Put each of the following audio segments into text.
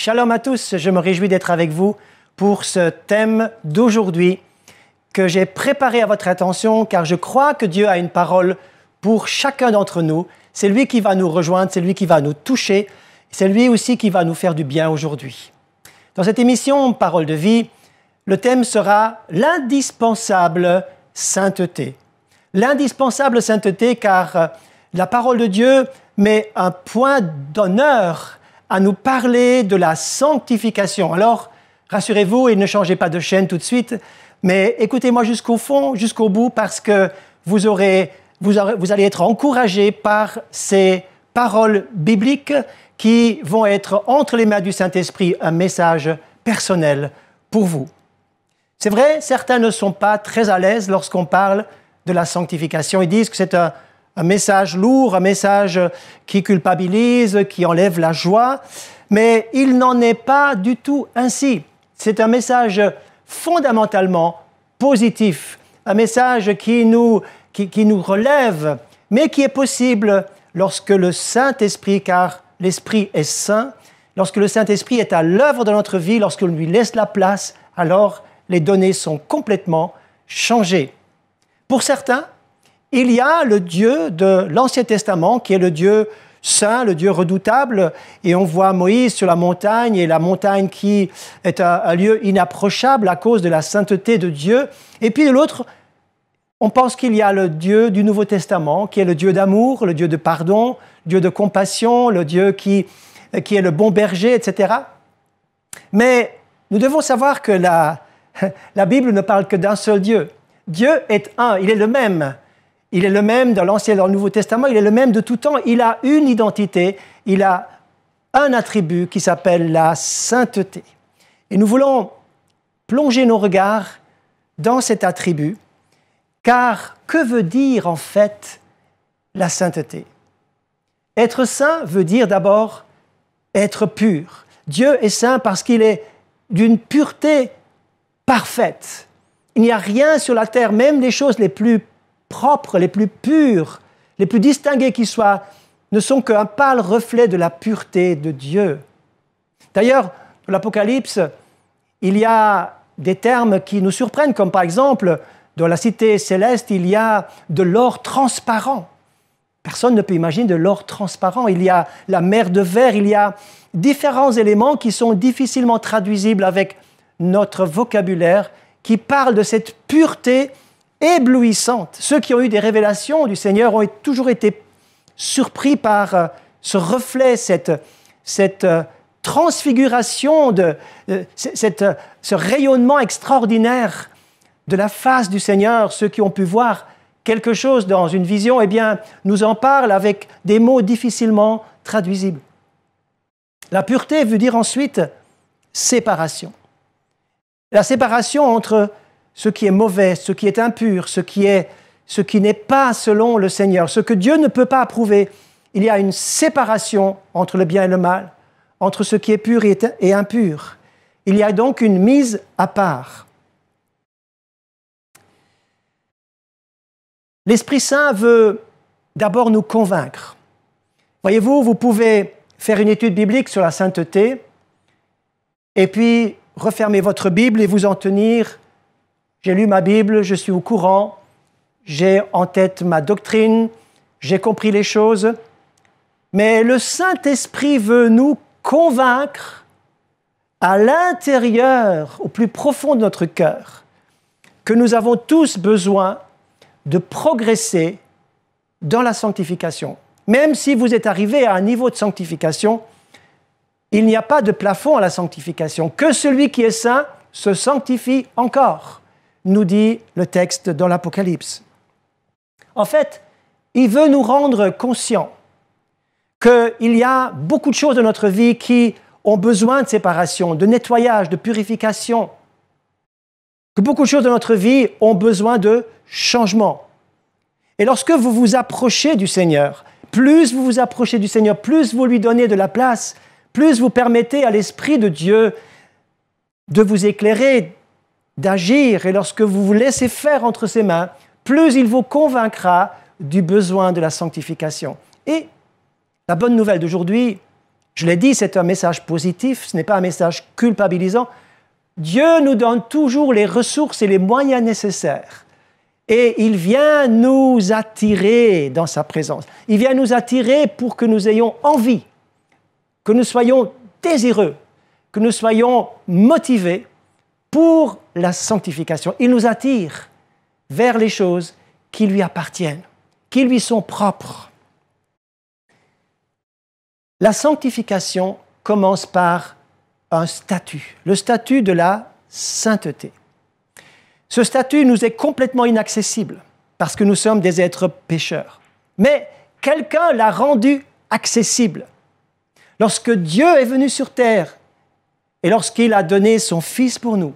Shalom à tous, je me réjouis d'être avec vous pour ce thème d'aujourd'hui que j'ai préparé à votre attention car je crois que Dieu a une parole pour chacun d'entre nous. C'est lui qui va nous rejoindre, c'est lui qui va nous toucher, c'est lui aussi qui va nous faire du bien aujourd'hui. Dans cette émission Parole de vie, le thème sera l'indispensable sainteté. L'indispensable sainteté car la parole de Dieu met un point d'honneur à nous parler de la sanctification. Alors, rassurez-vous et ne changez pas de chaîne tout de suite, mais écoutez-moi jusqu'au fond, jusqu'au bout, parce que vous allez être encouragés par ces paroles bibliques qui vont être entre les mains du Saint-Esprit un message personnel pour vous. C'est vrai, certains ne sont pas très à l'aise lorsqu'on parle de la sanctification. Ils disent que c'est un message lourd, un message qui culpabilise, qui enlève la joie, mais il n'en est pas du tout ainsi. C'est un message fondamentalement positif, un message qui nous relève, mais qui est possible lorsque le Saint-Esprit, car l'Esprit est saint, lorsque le Saint-Esprit est à l'œuvre dans notre vie, lorsqu'on lui laisse la place, alors les données sont complètement changées. Pour certains, il y a le Dieu de l'Ancien Testament qui est le Dieu saint, le Dieu redoutable, et on voit Moïse sur la montagne, et la montagne qui est un lieu inapprochable à cause de la sainteté de Dieu. Et puis de l'autre, on pense qu'il y a le Dieu du Nouveau Testament, qui est le Dieu d'amour, le Dieu de pardon, le Dieu de compassion, le Dieu qui est le bon berger, etc. Mais nous devons savoir que la Bible ne parle que d'un seul Dieu. Dieu est un, il est le même. Il est le même dans l'Ancien et dans le Nouveau Testament, il est le même de tout temps. Il a une identité, il a un attribut qui s'appelle la sainteté. Et nous voulons plonger nos regards dans cet attribut, car que veut dire en fait la sainteté? Être saint veut dire d'abord être pur. Dieu est saint parce qu'il est d'une pureté parfaite. Il n'y a rien sur la terre, même les choses les plus propres, les plus pures, les plus distinguées qui soient, ne sont qu'un pâle reflet de la pureté de Dieu. D'ailleurs, dans l'Apocalypse, il y a des termes qui nous surprennent, comme par exemple, dans la cité céleste, il y a de l'or transparent. Personne ne peut imaginer de l'or transparent. Il y a la mer de verre, il y a différents éléments qui sont difficilement traduisibles avec notre vocabulaire, qui parlent de cette pureté éblouissante. Ceux qui ont eu des révélations du Seigneur ont toujours été surpris par ce reflet, cette transfiguration, ce rayonnement extraordinaire de la face du Seigneur. Ceux qui ont pu voir quelque chose dans une vision, eh bien, nous en parlent avec des mots difficilement traduisibles. La pureté veut dire ensuite séparation. La séparation entre ce qui est mauvais, ce qui est impur, ce qui n'est pas selon le Seigneur, ce que Dieu ne peut pas approuver. Il y a une séparation entre le bien et le mal, entre ce qui est pur et impur. Il y a donc une mise à part. L'Esprit Saint veut d'abord nous convaincre. Voyez-vous, vous pouvez faire une étude biblique sur la sainteté et puis refermer votre Bible et vous en tenir. J'ai lu ma Bible, je suis au courant, j'ai en tête ma doctrine, j'ai compris les choses. Mais le Saint-Esprit veut nous convaincre à l'intérieur, au plus profond de notre cœur, que nous avons tous besoin de progresser dans la sanctification. Même si vous êtes arrivé à un niveau de sanctification, il n'y a pas de plafond à la sanctification. Que celui qui est saint se sanctifie encore, nous dit le texte dans l'Apocalypse. En fait, il veut nous rendre conscients qu'il y a beaucoup de choses dans notre vie qui ont besoin de séparation, de nettoyage, de purification. Que beaucoup de choses dans notre vie ont besoin de changement. Et lorsque vous vous approchez du Seigneur, plus vous vous approchez du Seigneur, plus vous lui donnez de la place, plus vous permettez à l'Esprit de Dieu de vous éclairer, d'agir, et lorsque vous vous laissez faire entre ses mains, plus il vous convaincra du besoin de la sanctification. Et la bonne nouvelle d'aujourd'hui, Je l'ai dit, c'est un message positif, ce n'est pas un message culpabilisant. Dieu nous donne toujours les ressources et les moyens nécessaires. Et il vient nous attirer dans sa présence. Il vient nous attirer pour que nous ayons envie, que nous soyons désireux, que nous soyons motivés pour la sanctification. Il nous attire vers les choses qui lui appartiennent, qui lui sont propres. La sanctification commence par un statut, le statut de la sainteté. Ce statut nous est complètement inaccessible parce que nous sommes des êtres pécheurs. Mais quelqu'un l'a rendu accessible. Lorsque Dieu est venu sur terre et lorsqu'il a donné son Fils pour nous,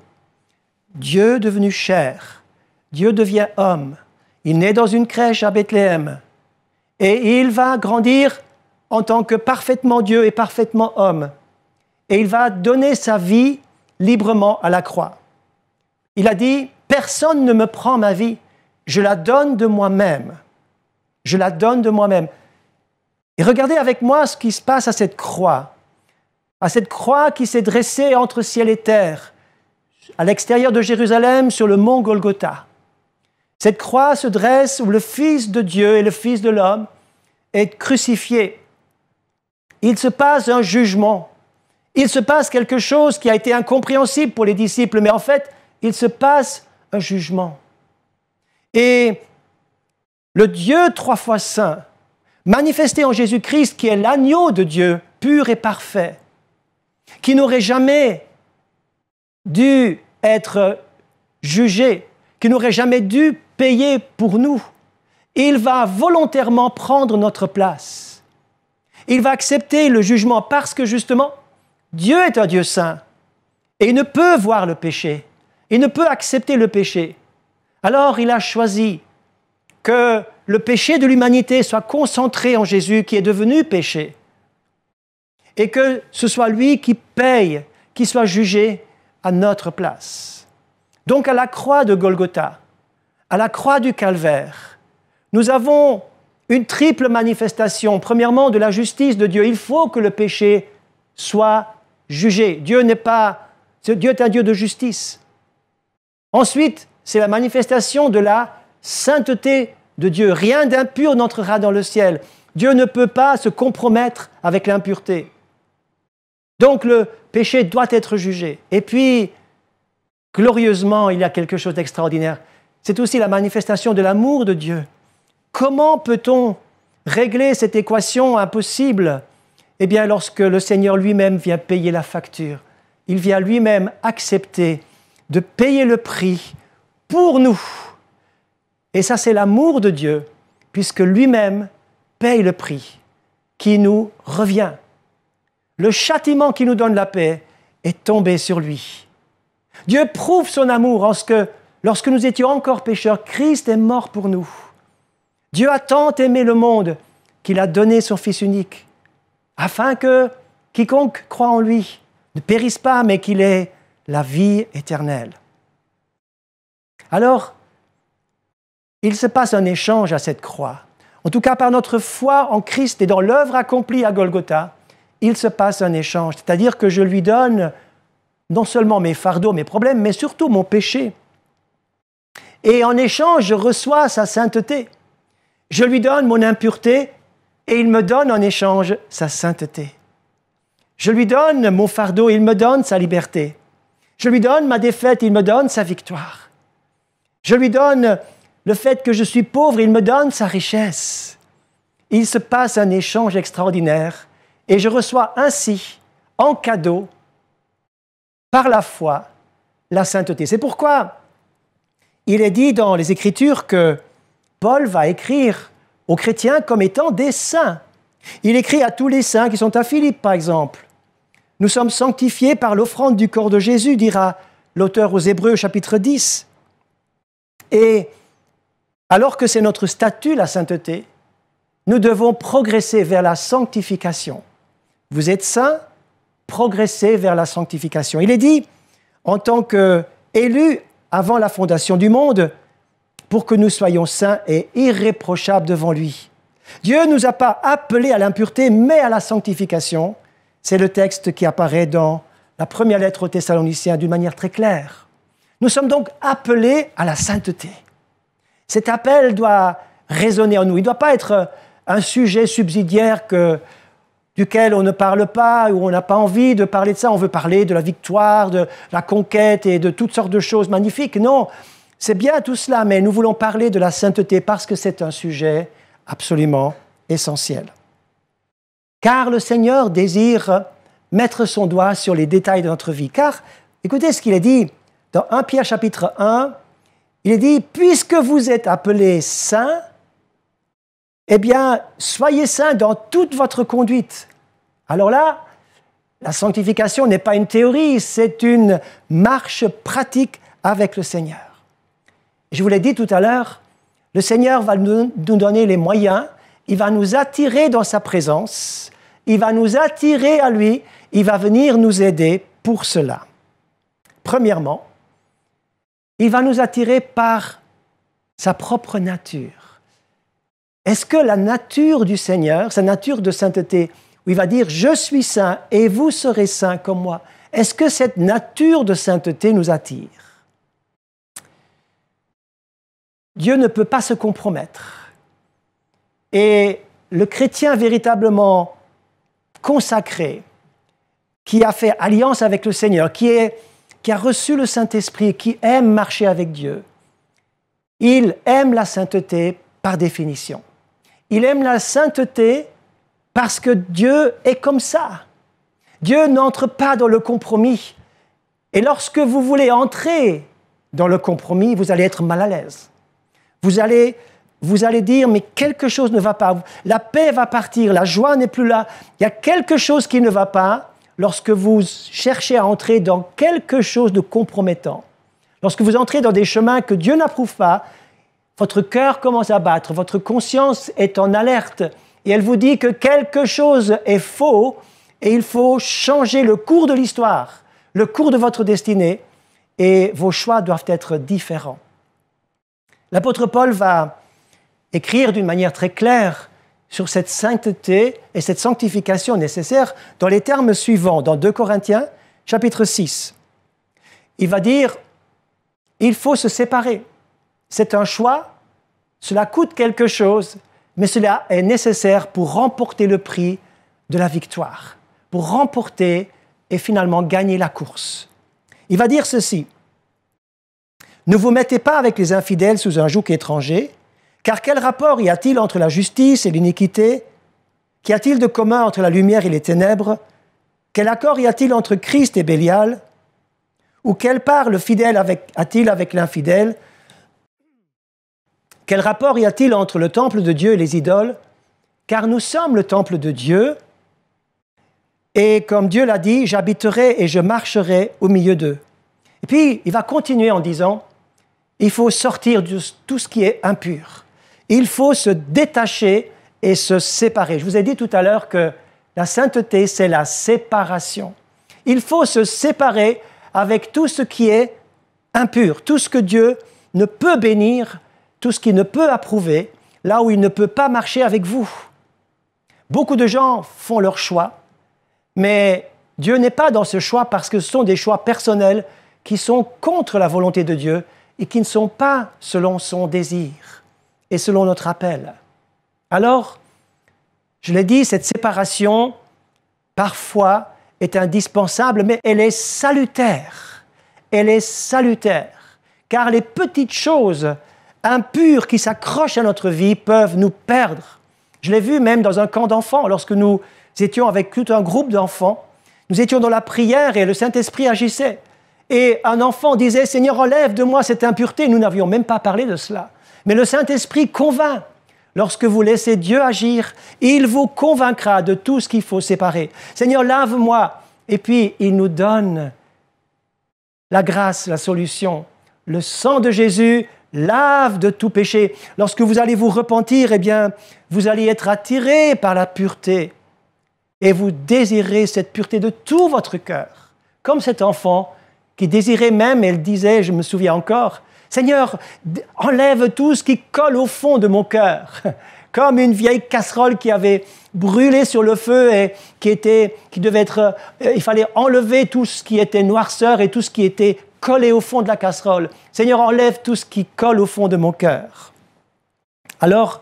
Dieu devenu chair, Dieu devient homme. Il naît dans une crèche à Bethléem et il va grandir en tant que parfaitement Dieu et parfaitement homme. Et il va donner sa vie librement à la croix. Il a dit, « Personne ne me prend ma vie, je la donne de moi-même. Je la donne de moi-même. » Et regardez avec moi ce qui se passe à cette croix qui s'est dressée entre ciel et terre, à l'extérieur de Jérusalem, sur le mont Golgotha. Cette croix se dresse où le Fils de Dieu et le Fils de l'homme est crucifié. Il se passe un jugement. Il se passe quelque chose qui a été incompréhensible pour les disciples, mais en fait, il se passe un jugement. Et le Dieu 3 fois saint, manifesté en Jésus-Christ, qui est l'agneau de Dieu, pur et parfait, qui n'aurait jamais dû être jugé, qui n'aurait jamais dû payer pour nous, il va volontairement prendre notre place. Il va accepter le jugement parce que justement, Dieu est un Dieu saint et il ne peut voir le péché, il ne peut accepter le péché. Alors il a choisi que le péché de l'humanité soit concentré en Jésus qui est devenu péché et que ce soit lui qui paye, qui soit jugé à notre place. Donc à la croix de Golgotha, à la croix du Calvaire, nous avons une triple manifestation. Premièrement, de la justice de Dieu. Il faut que le péché soit jugé. Dieu est un Dieu de justice. Ensuite, c'est la manifestation de la sainteté de Dieu. Rien d'impur n'entrera dans le ciel. Dieu ne peut pas se compromettre avec l'impureté. Donc le péché doit être jugé. Et puis, glorieusement, il y a quelque chose d'extraordinaire. C'est aussi la manifestation de l'amour de Dieu. Comment peut-on régler cette équation impossible? Eh bien, lorsque le Seigneur lui-même vient payer la facture, il vient lui-même accepter de payer le prix pour nous. Et ça, c'est l'amour de Dieu, puisque lui-même paye le prix qui nous revient. Le châtiment qui nous donne la paix est tombé sur lui. Dieu prouve son amour lorsque nous étions encore pécheurs, Christ est mort pour nous. Dieu a tant aimé le monde qu'il a donné son Fils unique, afin que quiconque croit en lui ne périsse pas, mais qu'il ait la vie éternelle. Alors, il se passe un échange à cette croix. En tout cas, par notre foi en Christ et dans l'œuvre accomplie à Golgotha, il se passe un échange. C'est-à-dire que je lui donne non seulement mes fardeaux, mes problèmes, mais surtout mon péché. Et en échange, je reçois sa sainteté. Je lui donne mon impureté et il me donne en échange sa sainteté. Je lui donne mon fardeau, il me donne sa liberté. Je lui donne ma défaite, il me donne sa victoire. Je lui donne le fait que je suis pauvre, il me donne sa richesse. Il se passe un échange extraordinaire et je reçois ainsi, en cadeau, par la foi, la sainteté. C'est pourquoi il est dit dans les Écritures que Paul va écrire aux chrétiens comme étant des saints. Il écrit à tous les saints qui sont à Philippe, par exemple. « Nous sommes sanctifiés par l'offrande du corps de Jésus », dira l'auteur aux Hébreux, chapitre 10. Et alors que c'est notre statut, la sainteté, nous devons progresser vers la sanctification. Vous êtes saints, progressez vers la sanctification. Il est dit, en tant qu'élus avant la fondation du monde, pour que nous soyons saints et irréprochables devant lui. Dieu ne nous a pas appelés à l'impureté, mais à la sanctification, C'est le texte qui apparaît dans la première lettre aux Thessaloniciens d'une manière très claire. Nous sommes donc appelés à la sainteté. Cet appel doit résonner en nous. Il ne doit pas être un sujet subsidiaire duquel on ne parle pas, ou on n'a pas envie de parler de ça. On veut parler de la victoire, de la conquête et de toutes sortes de choses magnifiques. Non, c'est bien tout cela, mais nous voulons parler de la sainteté parce que c'est un sujet absolument essentiel. Car le Seigneur désire mettre son doigt sur les détails de notre vie. Car, écoutez ce qu'il est dit dans 1 Pierre chapitre 1, il est dit « Puisque vous êtes appelés saints, eh bien, soyez saints dans toute votre conduite. » Alors là, la sanctification n'est pas une théorie, c'est une marche pratique avec le Seigneur. Je vous l'ai dit tout à l'heure, le Seigneur va nous donner les moyens, il va nous attirer dans sa présence, il va nous attirer à lui, il va venir nous aider pour cela. Premièrement, il va nous attirer par sa propre nature. Est-ce que la nature du Seigneur, sa nature de sainteté, où il va dire « Je suis saint et vous serez saints comme moi », est-ce que cette nature de sainteté nous attire? Dieu ne peut pas se compromettre. Et le chrétien véritablement consacré, qui a fait alliance avec le Seigneur, qui a reçu le Saint-Esprit, qui aime marcher avec Dieu, il aime la sainteté par définition. Il aime la sainteté parce que Dieu est comme ça. Dieu n'entre pas dans le compromis. Et lorsque vous voulez entrer dans le compromis, vous allez être mal à l'aise. Vous allez dire, mais quelque chose ne va pas. La paix va partir, la joie n'est plus là. Il y a quelque chose qui ne va pas lorsque vous cherchez à entrer dans quelque chose de compromettant. Lorsque vous entrez dans des chemins que Dieu n'approuve pas, votre cœur commence à battre, votre conscience est en alerte et elle vous dit que quelque chose est faux et il faut changer le cours de l'histoire, le cours de votre destinée et vos choix doivent être différents. L'apôtre Paul va écrire d'une manière très claire sur cette sainteté et cette sanctification nécessaire dans les termes suivants, dans 2 Corinthiens, chapitre 6. Il va dire, il faut se séparer. C'est un choix, cela coûte quelque chose, mais cela est nécessaire pour remporter le prix de la victoire, pour remporter et finalement gagner la course. Il va dire ceci, « Ne vous mettez pas avec les infidèles sous un joug étranger, car quel rapport y a-t-il entre la justice et l'iniquité? Qu'y a-t-il de commun entre la lumière et les ténèbres? Quel accord y a-t-il entre Christ et Bélial? Ou quelle part le fidèle a-t-il avec l'infidèle? Quel rapport y a-t-il entre le temple de Dieu et les idoles? Car nous sommes le temple de Dieu, et comme Dieu l'a dit, j'habiterai et je marcherai au milieu d'eux. » Et puis, il va continuer en disant, il faut sortir de tout ce qui est impur. Il faut se détacher et se séparer. Je vous ai dit tout à l'heure que la sainteté, c'est la séparation. Il faut se séparer avec tout ce qui est impur, tout ce que Dieu ne peut bénir, tout ce qu'il ne peut approuver, là où il ne peut pas marcher avec vous. Beaucoup de gens font leur choix, mais Dieu n'est pas dans ce choix parce que ce sont des choix personnels qui sont contre la volonté de Dieu et qui ne sont pas selon son désir et selon notre appel. Alors, je l'ai dit, cette séparation, parfois, est indispensable, mais elle est salutaire. Elle est salutaire, car les petites choses impures qui s'accrochent à notre vie peuvent nous perdre. Je l'ai vu même dans un camp d'enfants, lorsque nous étions avec tout un groupe d'enfants, nous étions dans la prière et le Saint-Esprit agissait. Et un enfant disait « Seigneur, enlève de moi cette impureté ». Nous n'avions même pas parlé de cela. Mais le Saint-Esprit convainc. Lorsque vous laissez Dieu agir, il vous convaincra de tout ce qu'il faut séparer. « Seigneur, lave-moi ». Et puis, il nous donne la grâce, la solution. Le sang de Jésus lave de tout péché. Lorsque vous allez vous repentir, eh bien, vous allez être attiré par la pureté. Et vous désirez cette pureté de tout votre cœur. Comme cet enfant qui désirait même, elle disait, je me souviens encore, « Seigneur, enlève tout ce qui colle au fond de mon cœur. » Comme une vieille casserole qui avait brûlé sur le feu et il fallait enlever tout ce qui était noirceur et tout ce qui était collé au fond de la casserole. Seigneur, enlève tout ce qui colle au fond de mon cœur. Alors,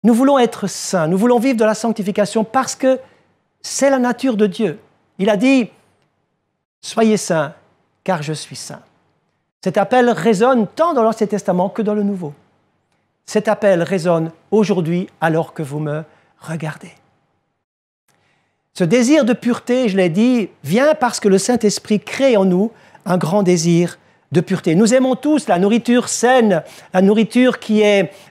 nous voulons être saints, nous voulons vivre de la sanctification parce que c'est la nature de Dieu. Il a dit, soyez saints, car je suis saint. Cet appel résonne tant dans l'Ancien Testament que dans le Nouveau. Cet appel résonne aujourd'hui alors que vous me regardez. Ce désir de pureté, je l'ai dit, vient parce que le Saint-Esprit crée en nous un grand désir de pureté. Nous aimons tous la nourriture saine, la nourriture qui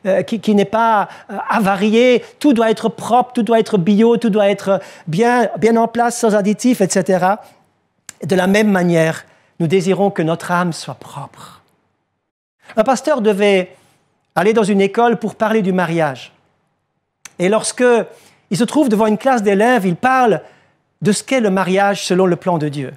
n'est pas avariée, tout doit être propre, tout doit être bio, tout doit être bien en place, sans additifs, etc. De la même manière, nous désirons que notre âme soit propre. Un pasteur devait aller dans une école pour parler du mariage. Et lorsque il se trouve devant une classe d'élèves, il parle de ce qu'est le mariage selon le plan de Dieu.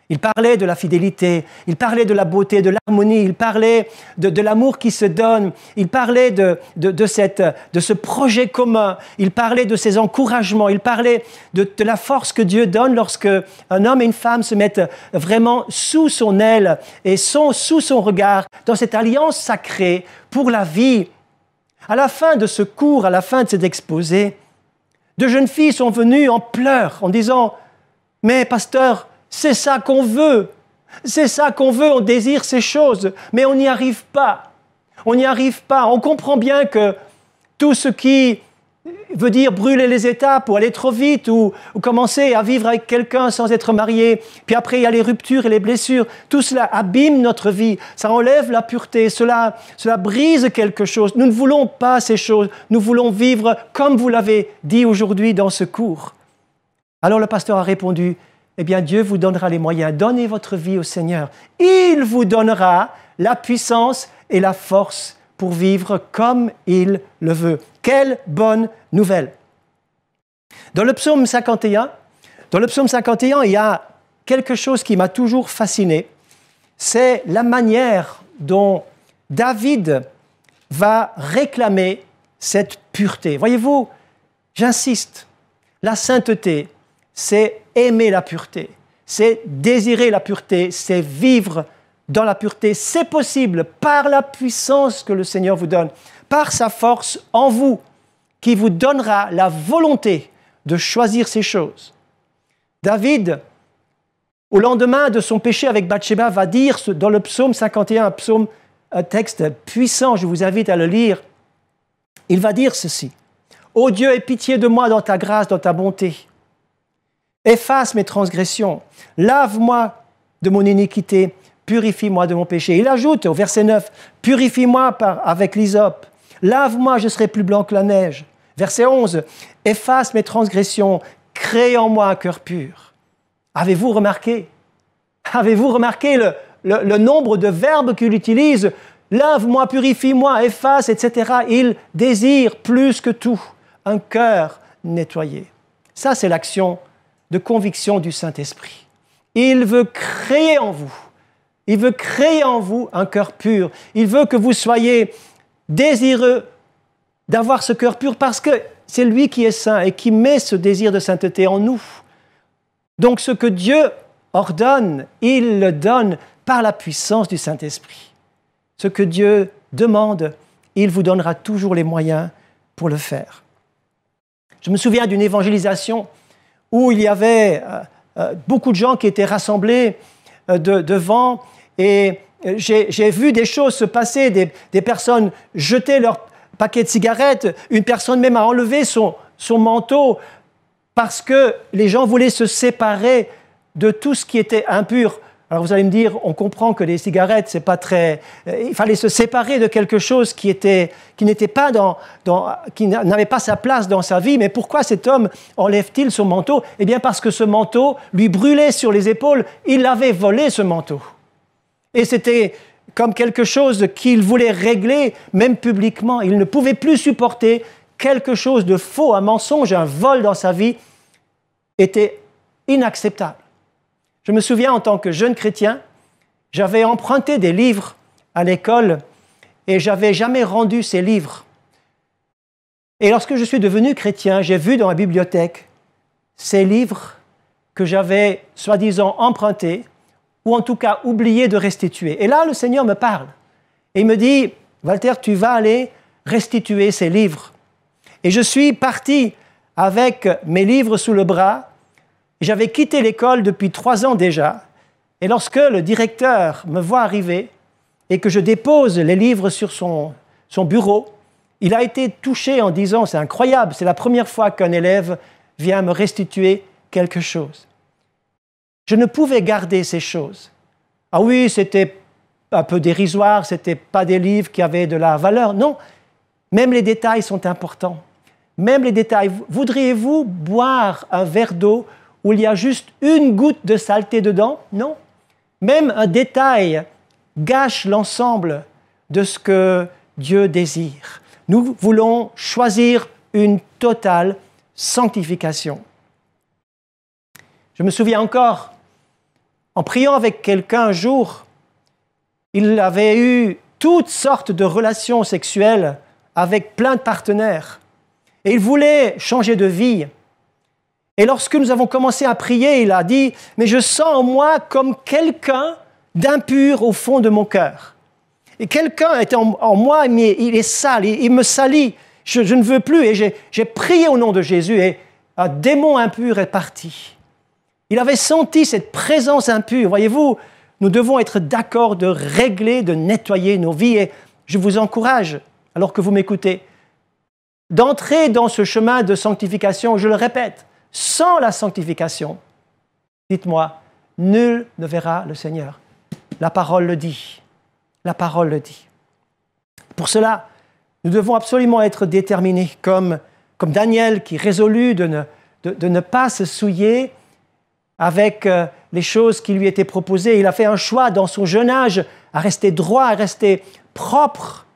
Il parlait de la fidélité, il parlait de la beauté, de l'harmonie, il parlait de l'amour qui se donne, il parlait de ce projet commun, il parlait de ses encouragements, il parlait de la force que Dieu donne lorsque un homme et une femme se mettent vraiment sous son aile et sont sous son regard dans cette alliance sacrée pour la vie. À la fin de ce cours, à la fin de cet exposé, deux jeunes filles sont venues en pleurs en disant « Mais pasteur, c'est ça qu'on veut, on désire ces choses, mais on n'y arrive pas. On n'y arrive pas. On comprend bien que tout ce qui veut dire brûler les étapes ou aller trop vite ou commencer à vivre avec quelqu'un sans être marié, puis après il y a les ruptures et les blessures, tout cela abîme notre vie, ça enlève la pureté, cela brise quelque chose. Nous ne voulons pas ces choses, nous voulons vivre comme vous l'avez dit aujourd'hui dans ce cours. » Alors le pasteur a répondu, eh bien, Dieu vous donnera les moyens. Donnez votre vie au Seigneur. Il vous donnera la puissance et la force pour vivre comme il le veut. Quelle bonne nouvelle! Dans le psaume 51, il y a quelque chose qui m'a toujours fasciné. C'est la manière dont David va réclamer cette pureté. Voyez-vous, j'insiste, la sainteté, c'est aimer la pureté, c'est désirer la pureté, c'est vivre dans la pureté. C'est possible par la puissance que le Seigneur vous donne, par sa force en vous, qui vous donnera la volonté de choisir ces choses. David, au lendemain de son péché avec Bathsheba, va dire dans le psaume 51, un texte puissant, je vous invite à le lire, il va dire ceci. « Ô Dieu, aie pitié de moi dans ta grâce, dans ta bonté. Efface mes transgressions, lave-moi de mon iniquité, purifie-moi de mon péché. » Il ajoute au verset 9, « Purifie-moi avec l'hysope, lave-moi, je serai plus blanc que la neige. » Verset 11, « Efface mes transgressions, crée en moi un cœur pur. » Avez-vous remarqué le nombre de verbes qu'il utilise? Lave-moi, purifie-moi, efface, etc. Il désire plus que tout un cœur nettoyé. Ça, c'est l'action de conviction du Saint-Esprit. Il veut créer en vous un cœur pur. Il veut que vous soyez désireux d'avoir ce cœur pur parce que c'est lui qui est saint et qui met ce désir de sainteté en nous. Donc ce que Dieu ordonne, il le donne par la puissance du Saint-Esprit. Ce que Dieu demande, il vous donnera toujours les moyens pour le faire. Je me souviens d'une évangélisation où il y avait beaucoup de gens qui étaient rassemblés devant et j'ai vu des choses se passer, des personnes jeter leur paquet de cigarettes, une personne même a enlevé son manteau parce que les gens voulaient se séparer de tout ce qui était impur. Alors vous allez me dire, on comprend que les cigarettes, c'est pas très... il fallait se séparer de quelque chose qui n'était pas qui n'avait pas sa place dans sa vie. Mais pourquoi cet homme enlève-t-il son manteau? Eh bien parce que ce manteau lui brûlait sur les épaules. Il avait volé ce manteau. Et c'était comme quelque chose qu'il voulait régler, même publiquement. Il ne pouvait plus supporter quelque chose de faux, un mensonge, un vol dans sa vie était inacceptable. Je me souviens, en tant que jeune chrétien, j'avais emprunté des livres à l'école et je n'avais jamais rendu ces livres. Et lorsque je suis devenu chrétien, j'ai vu dans ma bibliothèque ces livres que j'avais soi-disant empruntés, ou en tout cas oublié de restituer. Et là, le Seigneur me parle. Et il me dit, Walter, tu vas aller restituer ces livres. Et je suis parti avec mes livres sous le bras. J'avais quitté l'école depuis 3 ans déjà. Et lorsque le directeur me voit arriver et que je dépose les livres sur son bureau, il a été touché en disant, c'est incroyable, c'est la première fois qu'un élève vient me restituer quelque chose. Je ne pouvais garder ces choses. Ah oui, c'était un peu dérisoire, ce n'était pas des livres qui avaient de la valeur. Non, même les détails sont importants. Même les détails. Voudriez-vous boire un verre d'eau où il y a juste une goutte de saleté dedans? Non. Même un détail gâche l'ensemble de ce que Dieu désire. Nous voulons choisir une totale sanctification. Je me souviens encore, en priant avec quelqu'un un jour, il avait eu toutes sortes de relations sexuelles avec plein de partenaires. Et il voulait changer de vie. Et lorsque nous avons commencé à prier, il a dit « Mais je sens en moi comme quelqu'un d'impur au fond de mon cœur. Et quelqu'un est en moi, mais il est sale, il me salit. Je ne veux plus. » Et j'ai prié au nom de Jésus et un démon impur est parti. Il avait senti cette présence impure. Voyez-vous, nous devons être d'accord de régler, de nettoyer nos vies. Et je vous encourage, alors que vous m'écoutez, d'entrer dans ce chemin de sanctification. Je le répète, sans la sanctification, dites-moi, nul ne verra le Seigneur. La parole le dit. La parole le dit. Pour cela, nous devons absolument être déterminés, comme Daniel qui résolut de ne pas se souiller avec les choses qui lui étaient proposées. Il a fait un choix dans son jeune âge à rester droit, à rester propre.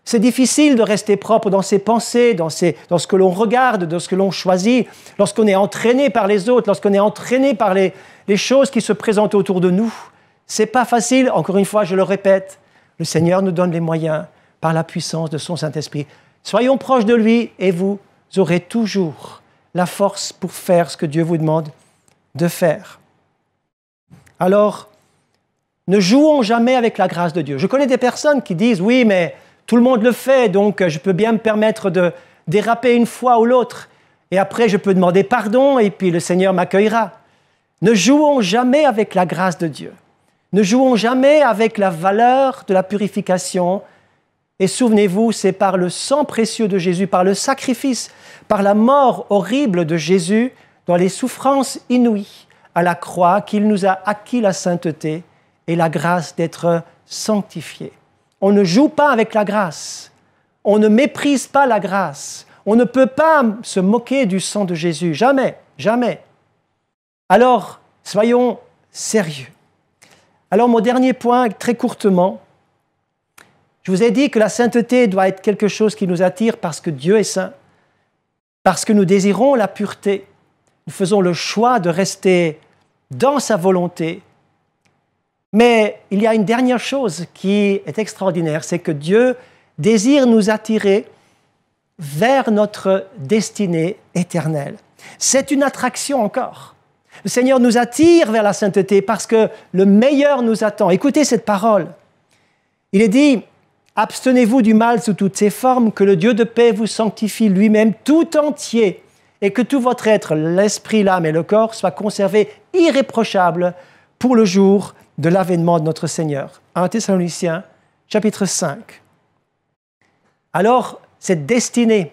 C'est difficile de rester propre dans ses pensées, dans ce que l'on regarde, dans ce que l'on choisit, lorsqu'on est entraîné par les autres, lorsqu'on est entraîné par les choses qui se présentent autour de nous. Ce n'est pas facile, encore une fois, je le répète, le Seigneur nous donne les moyens par la puissance de son Saint-Esprit. Soyons proches de lui et vous aurez toujours la force pour faire ce que Dieu vous demande de faire. Alors, ne jouons jamais avec la grâce de Dieu. Je connais des personnes qui disent « Oui, mais tout le monde le fait, donc je peux bien me permettre de déraper une fois ou l'autre. Et après, je peux demander pardon et puis le Seigneur m'accueillera. » Ne jouons jamais avec la grâce de Dieu. Ne jouons jamais avec la valeur de la purification. Et souvenez-vous, c'est par le sang précieux de Jésus, par le sacrifice, par la mort horrible de Jésus, dans les souffrances inouïes à la croix, qu'il nous a acquis la sainteté et la grâce d'être sanctifiés. On ne joue pas avec la grâce. On ne méprise pas la grâce. On ne peut pas se moquer du sang de Jésus. Jamais, jamais. Alors, soyons sérieux. Alors, mon dernier point, très courtement, je vous ai dit que la sainteté doit être quelque chose qui nous attire parce que Dieu est saint, parce que nous désirons la pureté. Nous faisons le choix de rester dans sa volonté. Mais il y a une dernière chose qui est extraordinaire, c'est que Dieu désire nous attirer vers notre destinée éternelle. C'est une attraction encore. Le Seigneur nous attire vers la sainteté parce que le meilleur nous attend. Écoutez cette parole. Il est dit « Abstenez-vous du mal sous toutes ses formes, que le Dieu de paix vous sanctifie lui-même tout entier, et que tout votre être, l'esprit, l'âme et le corps, soit conservé irréprochable pour le jour de l'avènement de notre Seigneur. » 1 Thessaloniciens, chapitre 5. Alors, cette destinée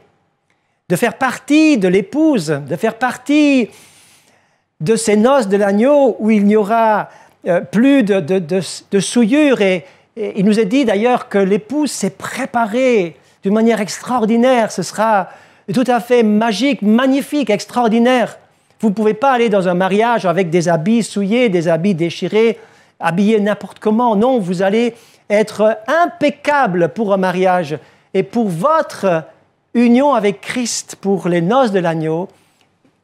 de faire partie de l'épouse, de faire partie de ces noces de l'agneau où il n'y aura plus de souillure. Et il nous est dit d'ailleurs que l'épouse s'est préparée d'une manière extraordinaire. Ce sera tout à fait magique, magnifique, extraordinaire. Vous ne pouvez pas aller dans un mariage avec des habits souillés, des habits déchirés, habillés n'importe comment. Non, vous allez être impeccable pour un mariage. Et pour votre union avec Christ, pour les noces de l'agneau,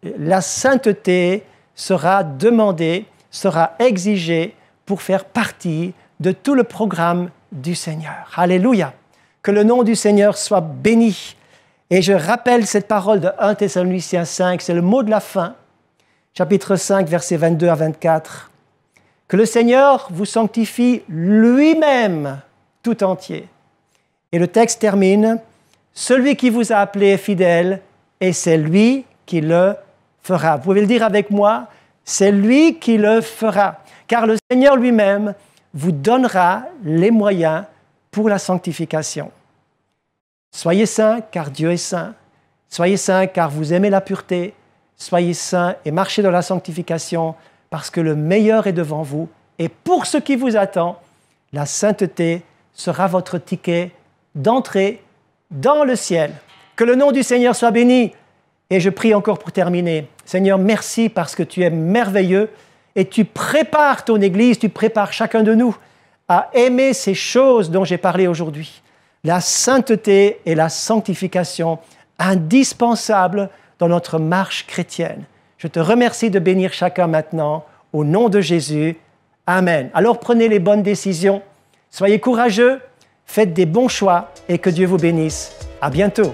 la sainteté sera demandée, sera exigée pour faire partie de tout le programme du Seigneur. Alléluia! Que le nom du Seigneur soit béni. Et je rappelle cette parole de 1 Thessaloniciens 5, c'est le mot de la fin, chapitre 5, versets 22 à 24. Que le Seigneur vous sanctifie lui-même tout entier. Et le texte termine, celui qui vous a appelé est fidèle et c'est lui qui le fera. Vous pouvez le dire avec moi, c'est lui qui le fera. Car le Seigneur lui-même vous donnera les moyens pour la sanctification. Soyez saints car Dieu est saint. Soyez saints car vous aimez la pureté. Soyez saints et marchez dans la sanctification parce que le meilleur est devant vous. Et pour ce qui vous attend, la sainteté sera votre ticket d'entrée dans le ciel. Que le nom du Seigneur soit béni. Et je prie encore pour terminer. Seigneur, merci parce que tu es merveilleux et tu prépares ton Église, tu prépares chacun de nous à aimer ces choses dont j'ai parlé aujourd'hui. La sainteté et la sanctification indispensables dans notre marche chrétienne. Je te remercie de bénir chacun maintenant, au nom de Jésus. Amen. Alors prenez les bonnes décisions, soyez courageux, faites des bons choix et que Dieu vous bénisse. À bientôt.